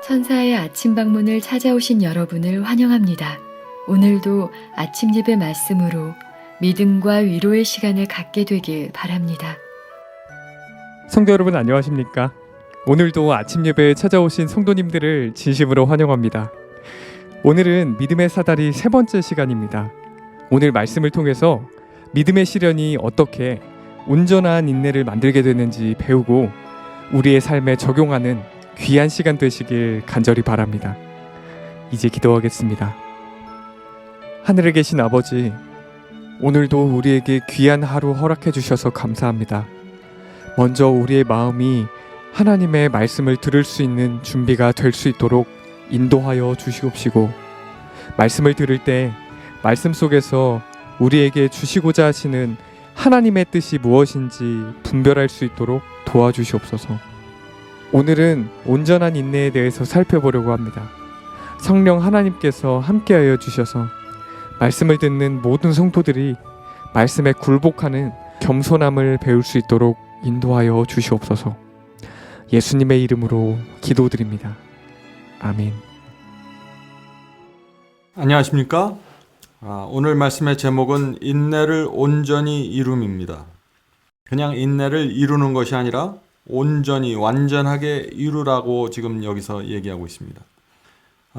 천사의 아침 방문을 찾아오신 여러분을 환영합니다. 오늘도 아침 예배 말씀으로 믿음과 위로의 시간을 갖게 되길 바랍니다. 성도 여러분 안녕하십니까? 오늘도 아침 예배에 찾아오신 성도님들을 진심으로 환영합니다. 오늘은 믿음의 사다리 세 번째 시간입니다. 오늘 말씀을 통해서 믿음의 시련이 어떻게 온전한 인내를 만들게 되는지 배우고 우리의 삶에 적용하는 귀한 시간 되시길 간절히 바랍니다. 이제 기도하겠습니다. 하늘에 계신 아버지, 오늘도 우리에게 귀한 하루 허락해 주셔서 감사합니다. 먼저 우리의 마음이 하나님의 말씀을 들을 수 있는 준비가 될 수 있도록 인도하여 주시옵시고, 말씀을 들을 때 말씀 속에서 우리에게 주시고자 하시는 하나님의 뜻이 무엇인지 분별할 수 있도록 도와주시옵소서. 오늘은 온전한 인내에 대해서 살펴보려고 합니다. 성령 하나님께서 함께하여 주셔서 말씀을 듣는 모든 성도들이 말씀에 굴복하는 겸손함을 배울 수 있도록 인도하여 주시옵소서. 예수님의 이름으로 기도드립니다. 아멘. 안녕하십니까? 오늘 말씀의 제목은 인내를 온전히 이룸입니다. 그냥 인내를 이루는 것이 아니라 온전히 완전하게 이루라고 지금 여기서 얘기하고 있습니다.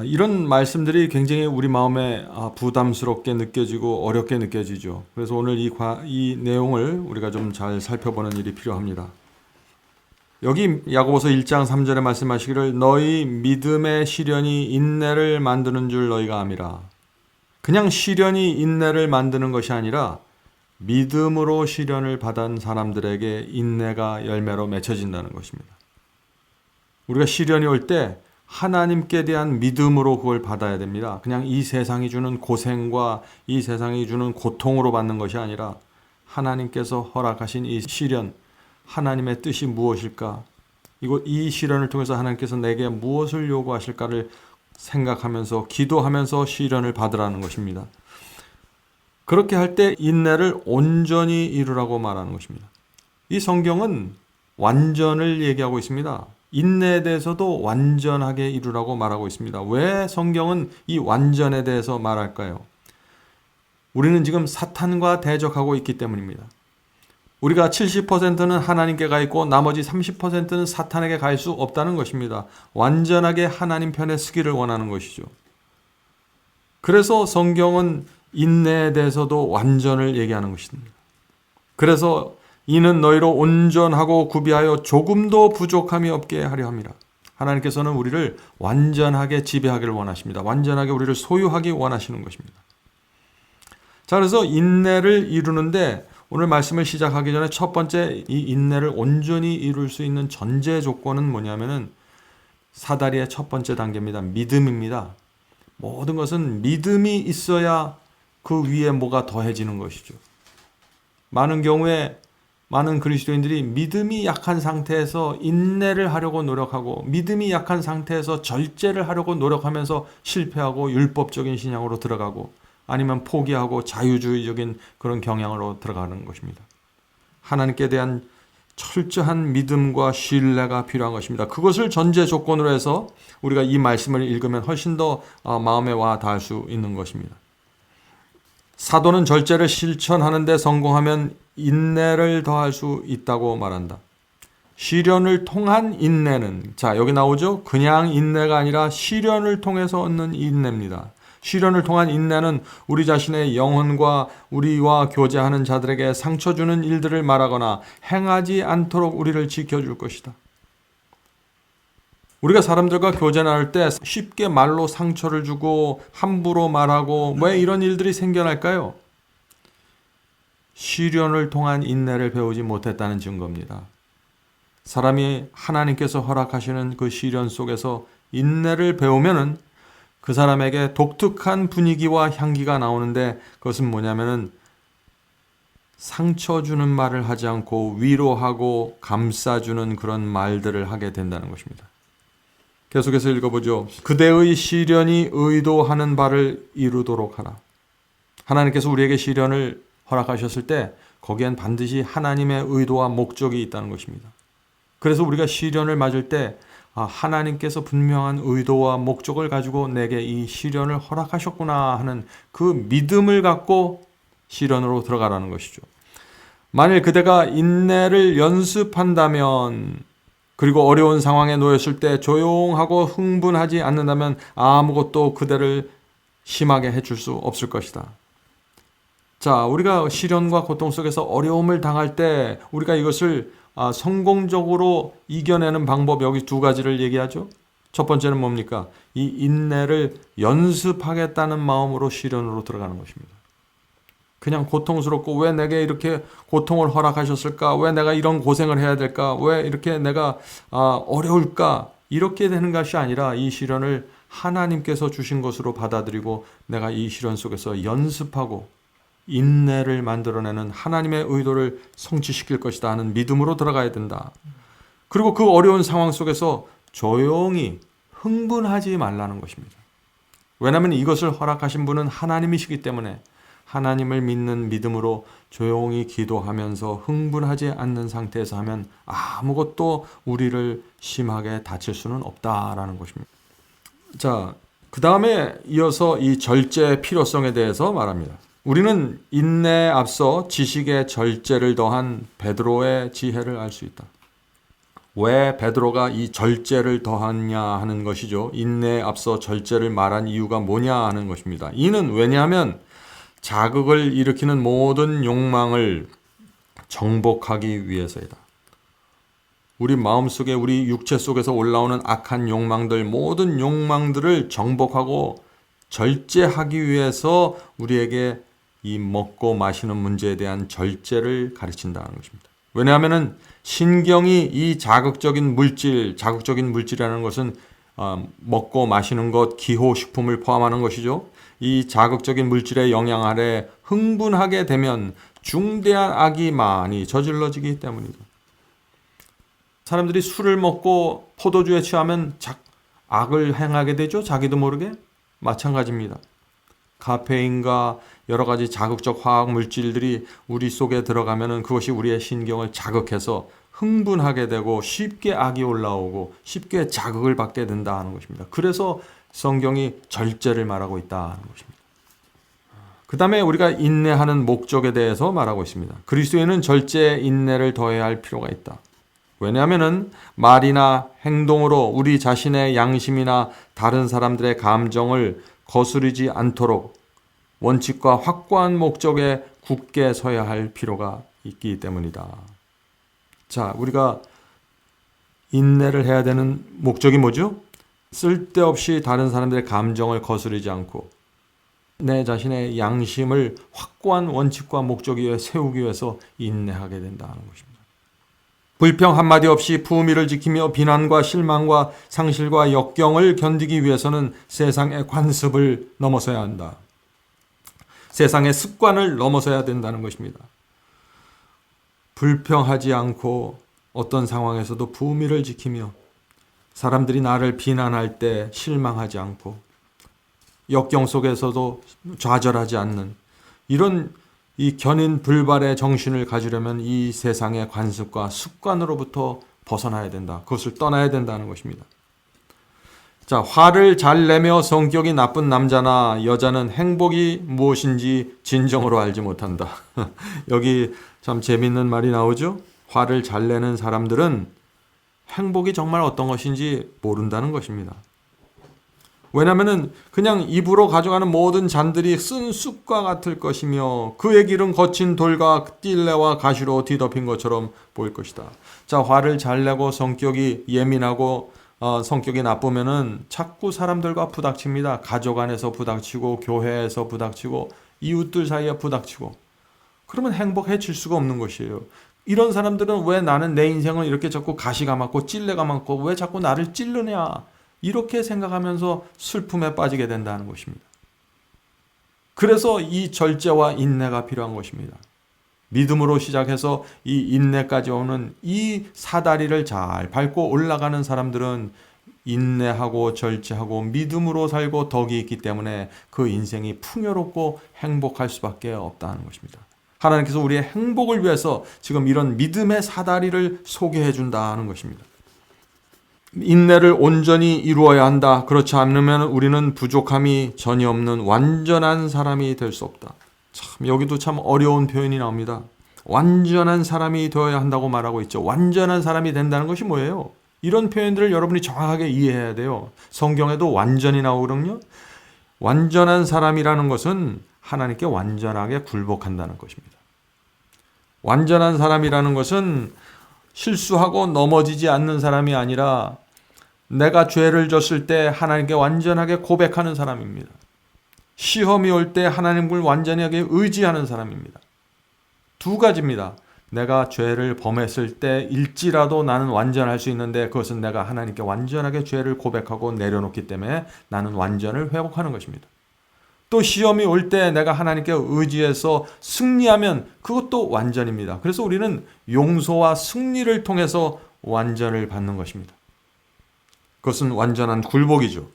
이런 말씀들이 굉장히 우리 마음에 부담스럽게 느껴지고 어렵게 느껴지죠. 그래서 오늘 이 내용을 우리가 좀 잘 살펴보는 일이 필요합니다. 여기 야고보서 1장 3절에 말씀하시기를 너희 믿음의 시련이 인내를 만드는 줄 너희가 아미라. 그냥 시련이 인내를 만드는 것이 아니라 믿음으로 시련을 받은 사람들에게 인내가 열매로 맺혀진다는 것입니다. 우리가 시련이 올 때 하나님께 대한 믿음으로 그걸 받아야 됩니다. 그냥 이 세상이 주는 고생과 이 세상이 주는 고통으로 받는 것이 아니라 하나님께서 허락하신 이 시련, 하나님의 뜻이 무엇일까? 이 시련을 통해서 하나님께서 내게 무엇을 요구하실까를 생각하면서 기도하면서 시련을 받으라는 것입니다. 그렇게 할 때 인내를 온전히 이루라고 말하는 것입니다. 이 성경은 완전을 얘기하고 있습니다. 인내에 대해서도 완전하게 이루라고 말하고 있습니다. 왜 성경은 이 완전에 대해서 말할까요? 우리는 지금 사탄과 대적하고 있기 때문입니다. 우리가 70%는 하나님께 가 있고 나머지 30%는 사탄에게 갈 수 없다는 것입니다. 완전하게 하나님 편에 서기를 원하는 것이죠. 그래서 성경은 인내에 대해서도 완전을 얘기하는 것입니다. 그래서 이는 너희로 온전하고 구비하여 조금도 부족함이 없게 하려 함이라. 하나님께서는 우리를 완전하게 지배하기를 원하십니다. 완전하게 우리를 소유하기 원하시는 것입니다. 자, 그래서 인내를 이루는데 오늘 말씀을 시작하기 전에 첫 번째 이 인내를 온전히 이룰 수 있는 전제 조건은 뭐냐면은 사다리의 첫 번째 단계입니다. 믿음입니다. 모든 것은 믿음이 있어야 그 위에 뭐가 더해지는 것이죠. 많은 경우에 많은 그리스도인들이 믿음이 약한 상태에서 인내를 하려고 노력하고 믿음이 약한 상태에서 절제를 하려고 노력하면서 실패하고 율법적인 신앙으로 들어가고 아니면 포기하고 자유주의적인 그런 경향으로 들어가는 것입니다. 하나님께 대한 철저한 믿음과 신뢰가 필요한 것입니다. 그것을 전제 조건으로 해서 우리가 이 말씀을 읽으면 훨씬 더 마음에 와 닿을 수 있는 것입니다. 사도는 절제를 실천하는 데 성공하면 인내를 더할 수 있다고 말한다. 시련을 통한 인내는, 자, 여기 나오죠? 그냥 인내가 아니라 시련을 통해서 얻는 인내입니다. 시련을 통한 인내는 우리 자신의 영혼과 우리와 교제하는 자들에게 상처 주는 일들을 말하거나 행하지 않도록 우리를 지켜줄 것이다. 우리가 사람들과 교제 나눌 때 쉽게 말로 상처를 주고 함부로 말하고 왜 이런 일들이 생겨날까요? 시련을 통한 인내를 배우지 못했다는 증거입니다. 사람이 하나님께서 허락하시는 그 시련 속에서 인내를 배우면은 그 사람에게 독특한 분위기와 향기가 나오는데 그것은 뭐냐면은 상처 주는 말을 하지 않고 위로하고 감싸주는 그런 말들을 하게 된다는 것입니다. 계속해서 읽어보죠. 그대의 시련이 의도하는 바를 이루도록 하라. 하나님께서 우리에게 시련을 허락하셨을 때 거기엔 반드시 하나님의 의도와 목적이 있다는 것입니다. 그래서 우리가 시련을 맞을 때 하나님께서 분명한 의도와 목적을 가지고 내게 이 시련을 허락하셨구나 하는 그 믿음을 갖고 시련으로 들어가라는 것이죠. 만일 그대가 인내를 연습한다면, 그리고 어려운 상황에 놓였을 때 조용하고 흥분하지 않는다면 아무것도 그대를 심하게 해줄 수 없을 것이다. 자, 우리가 시련과 고통 속에서 어려움을 당할 때 우리가 이것을 성공적으로 이겨내는 방법, 여기 두 가지를 얘기하죠. 첫 번째는 뭡니까? 이 인내를 연습하겠다는 마음으로 시련으로 들어가는 것입니다. 그냥 고통스럽고 왜 내게 이렇게 고통을 허락하셨을까? 왜 내가 이런 고생을 해야 될까? 왜 이렇게 내가 어려울까? 이렇게 되는 것이 아니라 이 시련을 하나님께서 주신 것으로 받아들이고 내가 이 시련 속에서 연습하고 인내를 만들어내는 하나님의 의도를 성취시킬 것이다 하는 믿음으로 들어가야 된다. 그리고 그 어려운 상황 속에서 조용히 흥분하지 말라는 것입니다. 왜냐하면 이것을 허락하신 분은 하나님이시기 때문에 하나님을 믿는 믿음으로 조용히 기도하면서 흥분하지 않는 상태에서 하면 아무것도 우리를 심하게 다칠 수는 없다라는 것입니다. 자, 그 다음에 이어서 이 절제의 필요성에 대해서 말합니다. 우리는 인내에 앞서 지식의 절제를 더한 베드로의 지혜를 알 수 있다. 왜 베드로가 이 절제를 더하냐 하는 것이죠. 인내에 앞서 절제를 말한 이유가 뭐냐 하는 것입니다. 이는 왜냐하면 자극을 일으키는 모든 욕망을 정복하기 위해서이다. 우리 마음속에, 우리 육체 속에서 올라오는 악한 욕망들, 모든 욕망들을 정복하고 절제하기 위해서 우리에게 이 먹고 마시는 문제에 대한 절제를 가르친다는 것입니다. 왜냐하면 신경이 이 자극적인 물질이라는 것은 먹고 마시는 것, 기호식품을 포함하는 것이죠. 이 자극적인 물질의 영향 아래 흥분하게 되면 중대한 악이 많이 저질러지기 때문이죠. 사람들이 술을 먹고 포도주에 취하면 악을 행하게 되죠. 자기도 모르게. 마찬가지입니다. 카페인과 여러 가지 자극적 화학 물질들이 우리 속에 들어가면은 그것이 우리의 신경을 자극해서 흥분하게 되고 쉽게 악이 올라오고 쉽게 자극을 받게 된다는 것입니다. 그래서 성경이 절제를 말하고 있다는 것입니다. 그 다음에 우리가 인내하는 목적에 대해서 말하고 있습니다. 그리스도인은 절제에 인내를 더해야 할 필요가 있다. 왜냐하면 말이나 행동으로 우리 자신의 양심이나 다른 사람들의 감정을 거스르지 않도록 원칙과 확고한 목적에 굳게 서야 할 필요가 있기 때문이다. 자, 우리가 인내를 해야 되는 목적이 뭐죠? 쓸데없이 다른 사람들의 감정을 거스르지 않고 내 자신의 양심을 확고한 원칙과 목적 위에 세우기 위해서 인내하게 된다는 것입니다. 불평 한마디 없이 품위를 지키며 비난과 실망과 상실과 역경을 견디기 위해서는 세상의 관습을 넘어서야 한다. 세상의 습관을 넘어서야 된다는 것입니다. 불평하지 않고 어떤 상황에서도 품위를 지키며 사람들이 나를 비난할 때 실망하지 않고 역경 속에서도 좌절하지 않는 이런 이 견인 불발의 정신을 가지려면 이 세상의 관습과 습관으로부터 벗어나야 된다. 그것을 떠나야 된다는 것입니다. 자, 화를 잘 내며 성격이 나쁜 남자나 여자는 행복이 무엇인지 진정으로 알지 못한다. 여기 참 재밌는 말이 나오죠. 화를 잘 내는 사람들은 행복이 정말 어떤 것인지 모른다는 것입니다. 왜냐하면 그냥 입으로 가져가는 모든 잔들이 쓴 쑥과 같을 것이며 그의 길은 거친 돌과 띨레와 가시로 뒤덮인 것처럼 보일 것이다. 자, 화를 잘 내고 성격이 예민하고 성격이 나쁘면은 자꾸 사람들과 부닥칩니다. 가족 안에서 부닥치고 교회에서 부닥치고 이웃들 사이에 부닥치고 그러면 행복해질 수가 없는 것이에요. 이런 사람들은 왜 나는 내 인생을 이렇게 자꾸 가시가 많고 찔레가 많고 왜 자꾸 나를 찌르냐 이렇게 생각하면서 슬픔에 빠지게 된다는 것입니다. 그래서 이 절제와 인내가 필요한 것입니다. 믿음으로 시작해서 이 인내까지 오는 이 사다리를 잘 밟고 올라가는 사람들은 인내하고 절제하고 믿음으로 살고 덕이 있기 때문에 그 인생이 풍요롭고 행복할 수밖에 없다는 것입니다. 하나님께서 우리의 행복을 위해서 지금 이런 믿음의 사다리를 소개해 준다는 것입니다. 인내를 온전히 이루어야 한다. 그렇지 않으면 우리는 부족함이 전혀 없는 완전한 사람이 될 수 없다. 참 여기도 참 어려운 표현이 나옵니다. 완전한 사람이 되어야 한다고 말하고 있죠. 완전한 사람이 된다는 것이 뭐예요? 이런 표현들을 여러분이 정확하게 이해해야 돼요. 성경에도 완전히 나오거든요. 완전한 사람이라는 것은 하나님께 완전하게 굴복한다는 것입니다. 완전한 사람이라는 것은 실수하고 넘어지지 않는 사람이 아니라 내가 죄를 졌을 때 하나님께 완전하게 고백하는 사람입니다. 시험이 올 때 하나님을 완전하게 의지하는 사람입니다. 두 가지입니다. 내가 죄를 범했을 때 일지라도 나는 완전할 수 있는데 그것은 내가 하나님께 완전하게 죄를 고백하고 내려놓기 때문에 나는 완전을 회복하는 것입니다. 또 시험이 올 때 내가 하나님께 의지해서 승리하면 그것도 완전입니다. 그래서 우리는 용서와 승리를 통해서 완전을 받는 것입니다. 그것은 완전한 굴복이죠.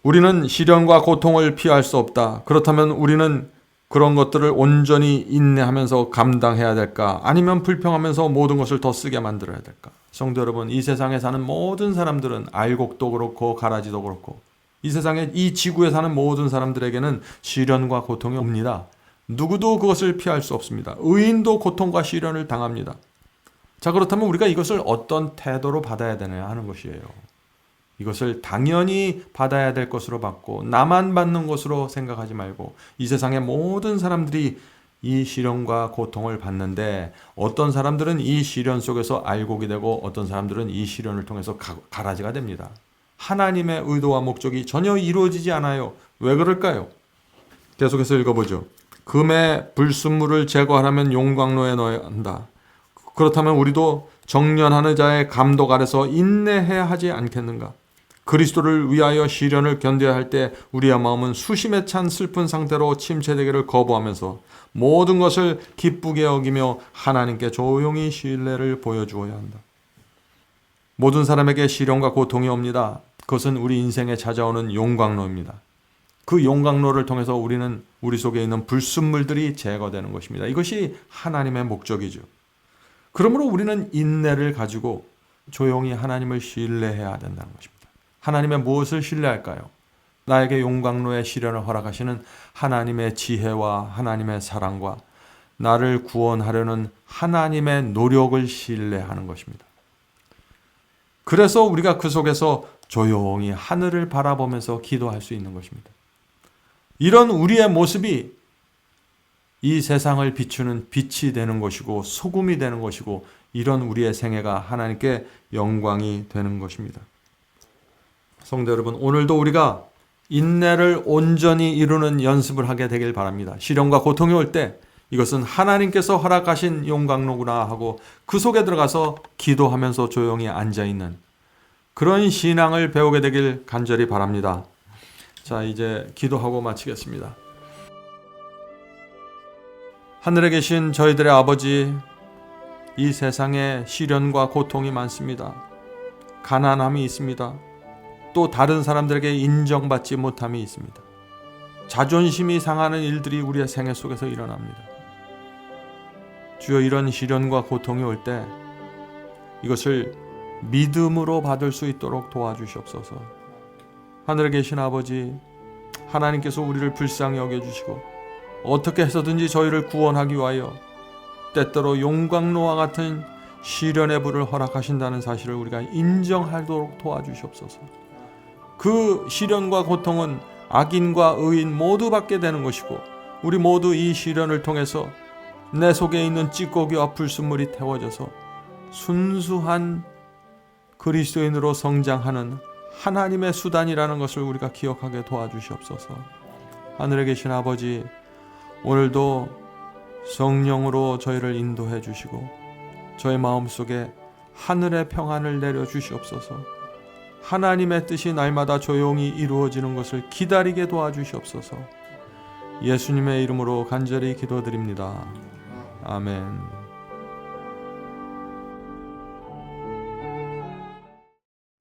우리는 시련과 고통을 피할 수 없다. 그렇다면 우리는 그런 것들을 온전히 인내하면서 감당해야 될까? 아니면 불평하면서 모든 것을 더 쓰게 만들어야 될까? 성도 여러분, 이 세상에 사는 모든 사람들은 알곡도 그렇고 가라지도 그렇고 이 세상에 이 지구에 사는 모든 사람들에게는 시련과 고통이 옵니다. 누구도 그것을 피할 수 없습니다. 의인도 고통과 시련을 당합니다. 자, 그렇다면 우리가 이것을 어떤 태도로 받아야 되냐 하는 것이에요. 이것을 당연히 받아야 될 것으로 받고 나만 받는 것으로 생각하지 말고 이 세상의 모든 사람들이 이 시련과 고통을 받는데 어떤 사람들은 이 시련 속에서 알곡이 되고 어떤 사람들은 이 시련을 통해서 가라지가 됩니다. 하나님의 의도와 목적이 전혀 이루어지지 않아요. 왜 그럴까요? 계속해서 읽어보죠. 금의 불순물을 제거하려면 용광로에 넣어야 한다. 그렇다면 우리도 정련하는 자의 감독 아래서 인내해야 하지 않겠는가? 그리스도를 위하여 시련을 견뎌야 할 때 우리의 마음은 수심에 찬 슬픈 상태로 침체되기를 거부하면서 모든 것을 기쁘게 여기며 하나님께 조용히 신뢰를 보여주어야 한다. 모든 사람에게 시련과 고통이 옵니다. 그것은 우리 인생에 찾아오는 용광로입니다. 그 용광로를 통해서 우리는 우리 속에 있는 불순물들이 제거되는 것입니다. 이것이 하나님의 목적이죠. 그러므로 우리는 인내를 가지고 조용히 하나님을 신뢰해야 된다는 것입니다. 하나님의 무엇을 신뢰할까요? 나에게 용광로의 시련을 허락하시는 하나님의 지혜와 하나님의 사랑과 나를 구원하려는 하나님의 노력을 신뢰하는 것입니다. 그래서 우리가 그 속에서 조용히 하늘을 바라보면서 기도할 수 있는 것입니다. 이런 우리의 모습이 이 세상을 비추는 빛이 되는 것이고 소금이 되는 것이고 이런 우리의 생애가 하나님께 영광이 되는 것입니다. 성도 여러분, 오늘도 우리가 인내를 온전히 이루는 연습을 하게 되길 바랍니다. 시련과 고통이 올 때 이것은 하나님께서 허락하신 용광로구나 하고 그 속에 들어가서 기도하면서 조용히 앉아있는 그런 신앙을 배우게 되길 간절히 바랍니다. 자, 이제 기도하고 마치겠습니다. 하늘에 계신 저희들의 아버지, 이 세상에 시련과 고통이 많습니다. 가난함이 있습니다. 또 다른 사람들에게 인정받지 못함이 있습니다. 자존심이 상하는 일들이 우리의 생애 속에서 일어납니다. 주여, 이런 시련과 고통이 올 때 이것을 믿음으로 받을 수 있도록 도와주시옵소서. 하늘에 계신 아버지, 하나님께서 우리를 불쌍히 여겨주시고 어떻게 해서든지 저희를 구원하기 위하여 때때로 용광로와 같은 시련의 불을 허락하신다는 사실을 우리가 인정하도록 도와주시옵소서. 그 시련과 고통은 악인과 의인 모두 받게 되는 것이고 우리 모두 이 시련을 통해서 내 속에 있는 찌꺼기와 불순물이 태워져서 순수한 그리스도인으로 성장하는 하나님의 수단이라는 것을 우리가 기억하게 도와주시옵소서. 하늘에 계신 아버지, 오늘도 성령으로 저희를 인도해 주시고 저의 마음속에 하늘의 평안을 내려 주시옵소서. 하나님의 뜻이 날마다 조용히 이루어지는 것을 기다리게 도와주시옵소서. 예수님의 이름으로 간절히 기도드립니다. 아멘.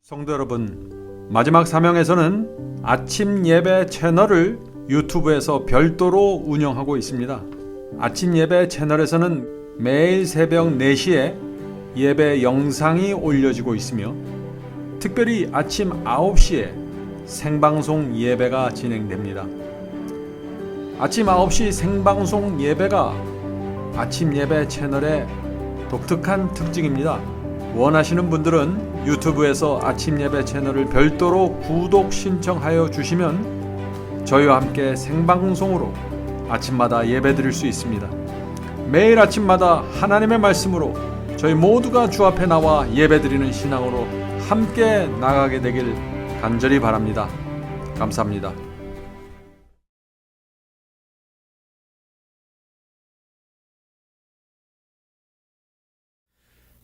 성도 여러분, 마지막 사명에서는 아침 예배 채널을 유튜브에서 별도로 운영하고 있습니다. 아침 예배 채널에서는 매일 새벽 4시에 예배 영상이 올려지고 있으며 특별히 아침 9시에 생방송 예배가 진행됩니다. 아침 9시 생방송 예배가 아침 예배 채널의 독특한 특징입니다. 원하시는 분들은 유튜브에서 아침 예배 채널을 별도로 구독 신청하여 주시면 저희와 함께 생방송으로 아침마다 예배 드릴 수 있습니다. 매일 아침마다 하나님의 말씀으로 저희 모두가 주 앞에 나와 예배 드리는 신앙으로 함께 나가게 되길 간절히 바랍니다. 감사합니다.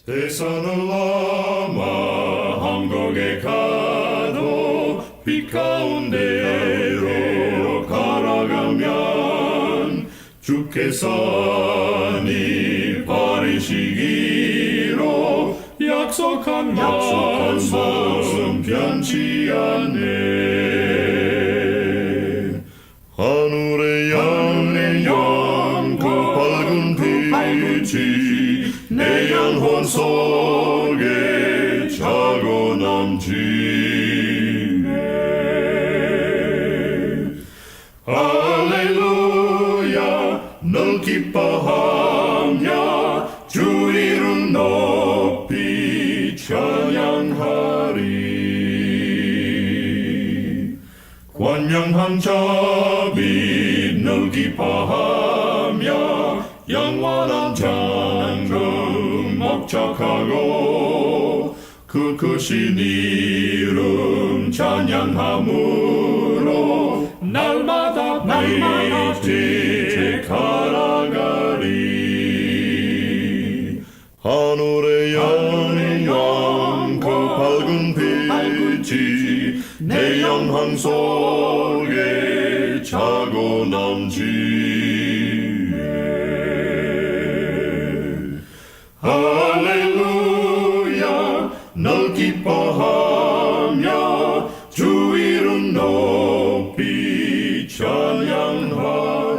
대산을 넘어 한국에 가도 빛 가운데로 걸어가면 주께서니 버리시기로 약속한 말씀 변치 않네. 하늘에 열린 그 밝은 빛이 내 영혼 속에 차고 넘치네. 할렐루야 널 기뻐하며 주 이름 높이 찬양하리. 권명한 자비 널 기뻐하며 영원한 장금 목적하고 그 크신 이름 찬양함으로 날마다 빛에 갈아가리. 하늘에 영원 그 밝은 빛이 내 영혼 속에 차고 넘치네. 할렐루야 널 기뻐하며 주 이름 높이 찬양하리.